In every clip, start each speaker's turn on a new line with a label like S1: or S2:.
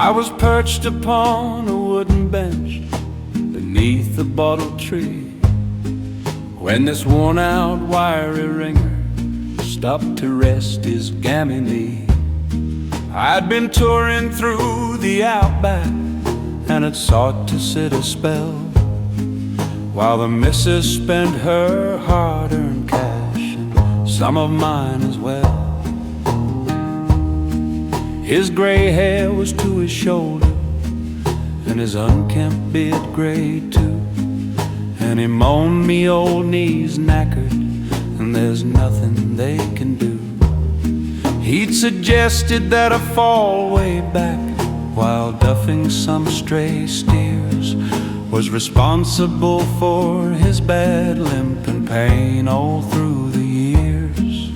S1: I was perched upon a wooden bench beneath the bottle tree when this worn-out wiry ringer stopped to rest his gammy knee. I'd been touring through the outback and had sought to sit a spell while the missus spent her hard-earned cash and some of mine as well. His gray hair was to his shoulder and his unkempt beard gray too, and he moaned me old knees knackered and there's nothing they can do. He'd suggested that I fall way back while duffing some stray steers was responsible for his bad limp and pain all through the years.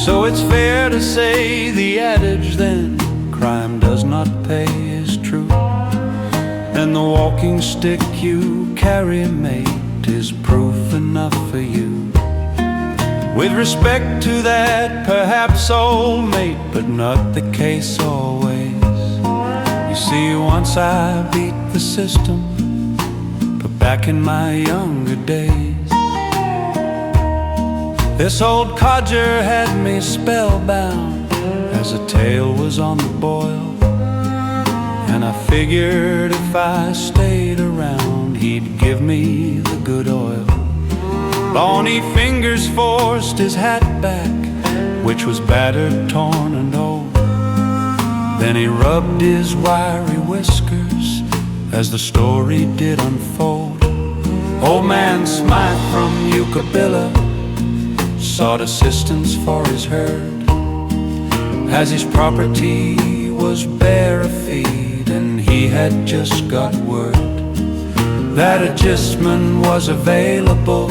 S1: So it's fair to say the adage then, crime does not pay, is true, and the walking stick you carry, mate, is proof enough for you. With respect to that, perhaps, old mate, but not the case always. You see, once I beat the system, but back in my younger days, this old codger had me spellbound as a tale was on the boil, and I figured if I stayed around, he'd give me the good oil. Bony fingers forced his hat back, which was battered, torn, and old. Then he rubbed his wiry whiskers as the story did unfold. Old man Smythe from Yucabilla sought assistance for his herd, as his property was bare of feed, and he had just got word that a gistman was available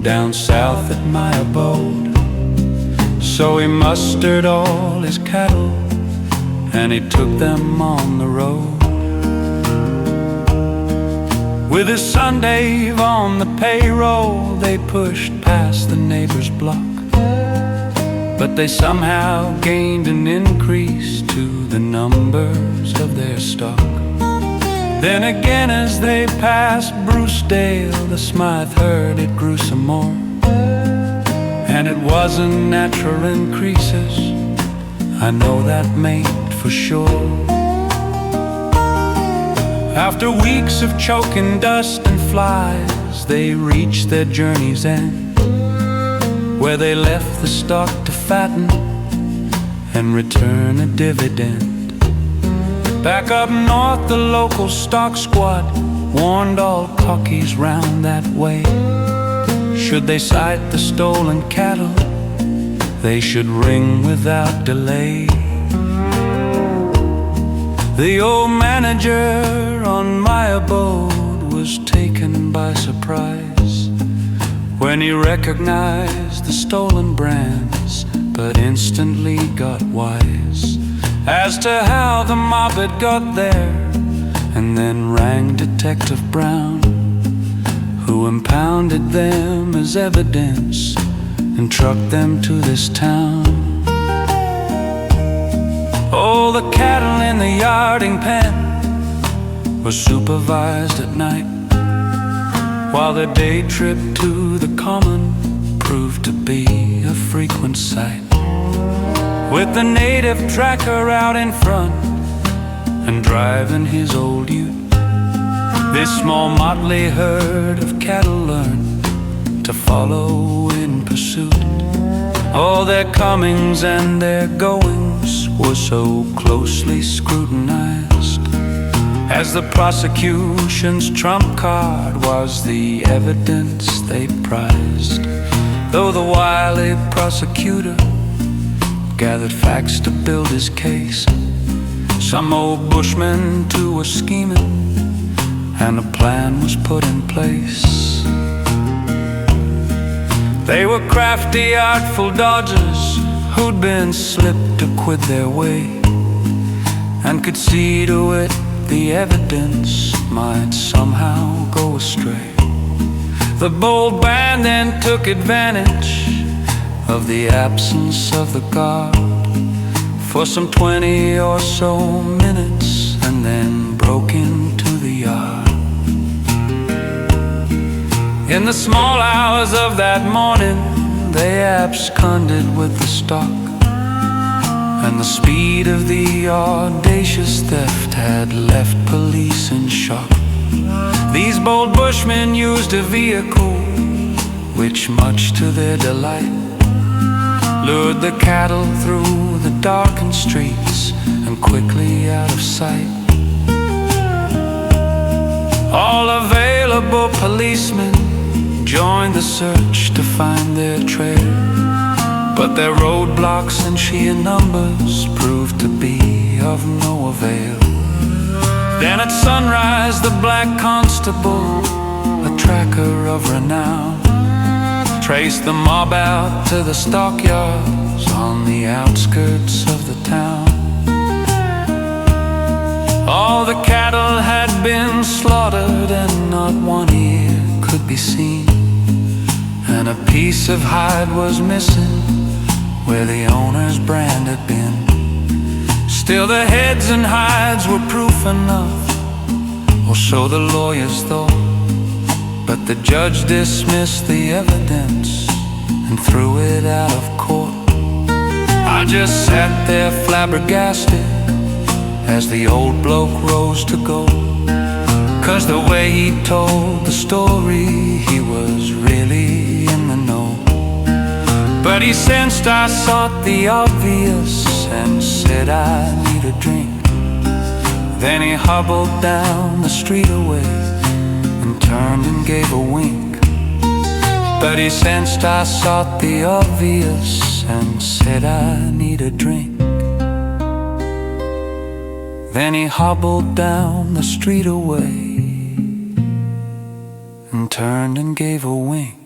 S1: down south at my abode. So he mustered all his cattle and he took them on the road. With his son Dave on the payroll, they pushed past the neighbor's block, but they somehow gained an increase to the numbers of their stock. Then again, as they passed Brucedale, the Smythe herd, it grew some more, and it wasn't natural increases, I know that, mate, for sure. After weeks of choking dust and flies, they reached their journey's end, where they left the stock to fatten and return a dividend. Back up north, the local stock squad warned all cockies round that way. Should they sight the stolen cattle, they should ring without delay. The old manager on my abode was taken by surprise when he recognized the stolen brands, but instantly got wise as to how the mob had got there, and then rang Detective Brown, who impounded them as evidence and trucked them to this town. Oh, the cattle in the yarding pen were supervised at night, while the day trip to the common proved to be a frequent sight, with the native tracker out in front and driving his old ute. This small motley herd of cattle learned to follow in pursuit. All their comings and their goings were so closely scrutinized, as the prosecution's trump card was the evidence they prized. Though the wily prosecutor gathered facts to build his case, some old bushmen too were scheming, and a plan was put in place. They were crafty, artful dodgers who'd been slipped to quit their way, and could see to it the evidence might somehow go astray. The bold band then took advantage of the absence of the guard for some 20 or so minutes, and then broke into the yard. In the small hours of that morning, they absconded with the stock, and the speed of the audacious theft had left police in shock. These bold bushmen used a vehicle which, much to their delight, lured the cattle through the darkened streets and quickly out of sight. All available policemen joined the search to find their trail, but their roadblocks and sheer numbers proved to be of no avail. Then at sunrise the black constable, a tracker of renown, traced the mob out to the stockyards on the outskirts of the town. All the cattle had been slaughtered and not one ear could be seen, and a piece of hide was missing where the owner's brand had been. Still the heads and hides were proof enough, or so the lawyers thought, but the judge dismissed the evidence and threw it out of court. I just sat there flabbergasted as the old bloke rose to go, 'cause the way he told the story, he was really in the know. But he sensed I sought the obvious and said I need a drink. Then he hobbled down the street away and turned and gave a wink. But he sensed I sought the obvious and said I need a drink. Then he hobbled down the street away and turned and gave a wink.